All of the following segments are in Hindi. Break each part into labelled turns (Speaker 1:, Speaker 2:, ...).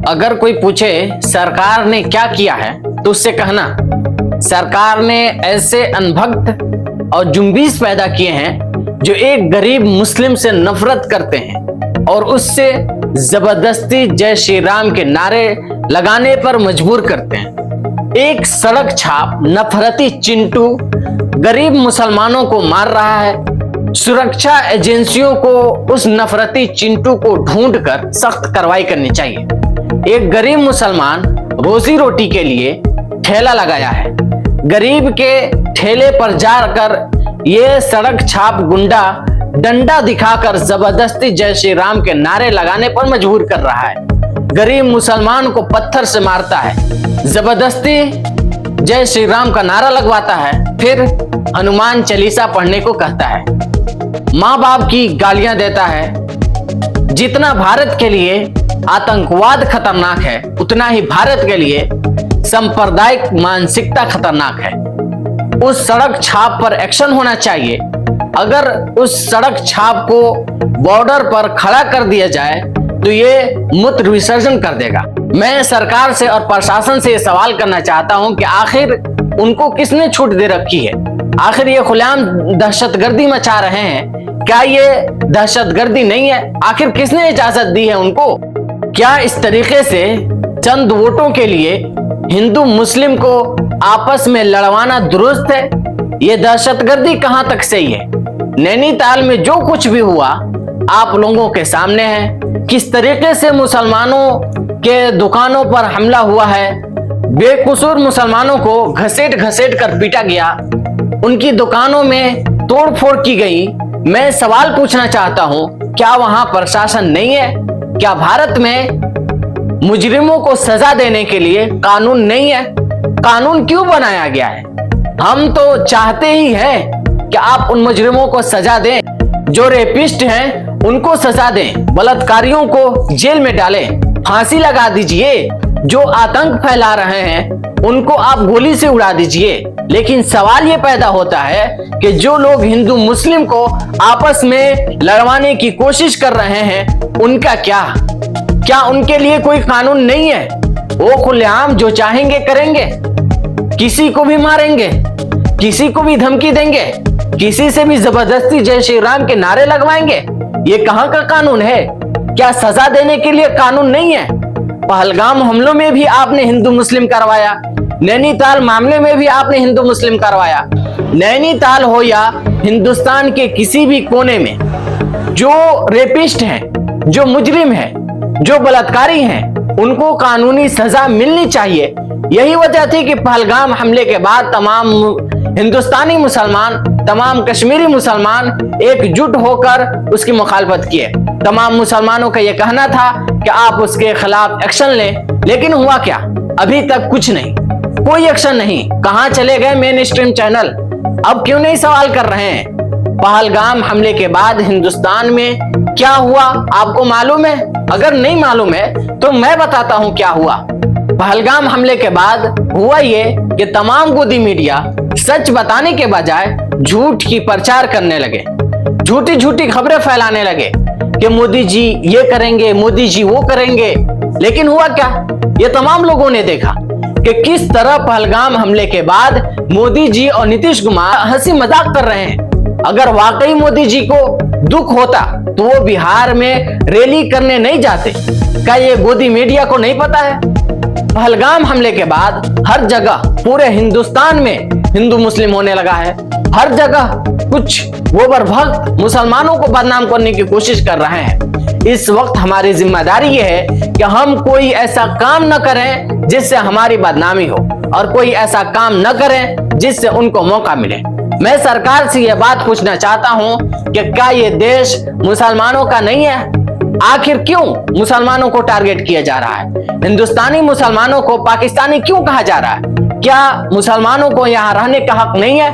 Speaker 1: अगर कोई पूछे सरकार ने क्या किया है तो उससे कहना, सरकार ने ऐसे अनभक्त और जुम्बिश पैदा किए हैं जो एक गरीब मुस्लिम से नफरत करते हैं और उससे जबरदस्ती जय श्री राम के नारे लगाने पर मजबूर करते हैं। एक सड़क छाप नफरती चिंटू गरीब मुसलमानों को मार रहा है। सुरक्षा एजेंसियों को उस नफरती चिंटू को ढूंढकर सख्त कार्रवाई करनी चाहिए। एक गरीब मुसलमान रोजी रोटी के लिए ठेला लगाया है। गरीब के ठेले पर जाकर ये सड़क छाप गुंडा डंडा दिखाकर जबरदस्ती जय श्री राम के नारे लगाने पर मजबूर कर रहा है। गरीब मुसलमान को पत्थर से मारता है, जबरदस्ती जय श्री राम का नारा लगवाता है, फिर हनुमान चालीसा पढ़ने को कहता है, माँ बाप की गालियां देता है। जितना भारत के लिए आतंकवाद खतरनाक है उतना ही भारत के लिए सांप्रदायिक मानसिकता खतरनाक है। उस सड़क छाप पर एक्शन होना चाहिए। अगर उस सड़क छाप को बॉर्डर पर खड़ा कर दिया जाए तो ये मूत्र विसर्जन कर देगा। मैं सरकार से और प्रशासन से ये सवाल करना चाहता हूं कि आखिर उनको किसने छूट दे रखी है? आखिर ये खुलेआम दहशतगर्दी मचा रहे हैं, क्या ये दहशतगर्दी नहीं है? आखिर किसने इजाजत दी है उनको? क्या इस तरीके से चंद वोटों के लिए हिंदू मुस्लिम को आपस में लड़वाना दुरुस्त है? ये दहशतगर्दी कहां तक सही है? नैनीताल में जो कुछ भी हुआ आप लोगों के सामने है। किस तरीके से मुसलमानों के दुकानों पर हमला हुआ है, बेकसूर मुसलमानों को घसेट घसेट कर पीटा गया, उनकी दुकानों में तोड़फोड़ की गई। मैं सवाल पूछना चाहता हूं, क्या वहां प्रशासन नहीं है? क्या भारत में मुजरिमों को सजा देने के लिए कानून नहीं है? कानून क्यों बनाया गया है? हम तो चाहते ही हैं कि आप उन मुजरिमों को सजा दें, जो रेपिस्ट हैं उनको सजा दें, बलात्कारियों को जेल में डालें, फांसी लगा दीजिए। जो आतंक फैला रहे हैं उनको आप गोली से उड़ा दीजिए। लेकिन सवाल ये पैदा होता है कि जो लोग हिंदू मुस्लिम को आपस में लड़वाने की कोशिश कर रहे हैं उनका क्या उनके लिए कोई कानून नहीं है? वो खुलेआम जो चाहेंगे करेंगे, किसी को भी मारेंगे, किसी को भी धमकी देंगे, किसी से भी जबरदस्ती जय श्री राम के नारे लगवाएंगे। ये कहां का कानून है? क्या सजा देने के लिए कानून नहीं है? पहलगाम हमलों में भी आपने हिंदू मुस्लिम करवाया, नैनीताल मामले में भी आपने हिंदू मुस्लिम करवाया। नैनीताल हो या हिंदुस्तान के किसी भी कोने में जो रेपिस्ट हैं, जो मुजरिम हैं, जो बलात्कारी हैं, उनको कानूनी सजा मिलनी चाहिए। यही वजह थी कि पहलगाम हमले के बाद तमाम हिंदुस्तानी मुसलमान, तमाम कश्मीरी मुसलमान एकजुट होकर उसकी मुखालफत किए। तमाम मुसलमानों का यह कहना था कि आप उसके खिलाफ एक्शन लें, लेकिन हुआ क्या? अभी तक कुछ नहीं, कोई एक्शन नहीं। कहां चले गए मेन स्ट्रीम चैनल? अब क्यों नहीं सवाल कर रहे हैं? पहलगाम हमले के बाद हिंदुस्तान में क्या हुआ आपको मालूम है? अगर नहीं मालूम है तो मैं बताता हूं क्या हुआ। पहलगाम हमले के बाद हुआ ये कि तमाम गोदी मीडिया सच बताने के बजाय झूठ की प्रचार करने लगे, झूठी झूठी खबरें फैलाने लगे कि मोदी जी ये करेंगे, मोदी जी वो करेंगे। लेकिन हुआ क्या? ये तमाम लोगों ने देखा कि किस तरह पहलगाम हमले के बाद मोदी जी और नीतीश कुमार हंसी मजाक कर रहे हैं। अगर वाकई मोदी जी को दुख होता तो वो बिहार में रैली करने नहीं जाते। क्या ये गोदी मीडिया को नहीं पता है? पहलगाम हमले के बाद हर जगह पूरे हिंदुस्तान में हिंदू मुस्लिम होने लगा है। हर जगह कुछ गोबर भक्त मुसलमानों को बदनाम करने की कोशिश कर रहे हैं। इस वक्त हमारी जिम्मेदारी यह है कि हम कोई ऐसा काम न करें जिससे हमारी बदनामी हो, और कोई ऐसा काम न करें जिससे उनको मौका मिले। मैं सरकार से यह बात पूछना चाहता हूं कि क्या ये देश मुसलमानों का नहीं है? आखिर क्यों मुसलमानों को टारगेट किया जा रहा है? हिंदुस्तानी मुसलमानों को पाकिस्तानी क्यों कहा जा रहा है? क्या मुसलमानों को यहाँ रहने का हक नहीं है?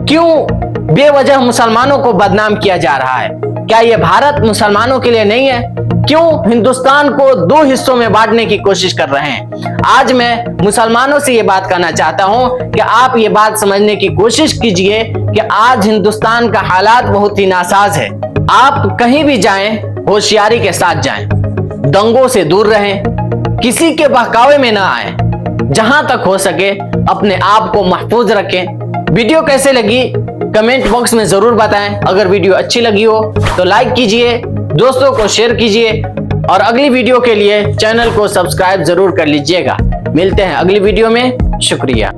Speaker 1: क्यों बेवजह मुसलमानों को बदनाम किया जा रहा है? क्या ये भारत मुसलमानों के लिए नहीं है? क्यों हिंदुस्तान को दो हिस्सों में बांटने की कोशिश कर रहे हैं? आज मैं मुसलमानों से ये बात कहना चाहता हूं कि आप ये बात समझने की कोशिश कीजिए कि आज हिंदुस्तान का हालात बहुत ही नासाज है। आप कहीं भी जाएं, होशियारी के साथ जाएं, दंगों से दूर रहें, किसी के बहकावे में ना आए, जहां तक हो सके अपने आप को महफूज रखें। वीडियो कैसे लगी कमेंट बॉक्स में जरूर बताएं। अगर वीडियो अच्छी लगी हो तो लाइक कीजिए, दोस्तों को शेयर कीजिए और अगली वीडियो के लिए चैनल को सब्सक्राइब जरूर कर लीजिएगा। मिलते हैं अगली वीडियो में। शुक्रिया।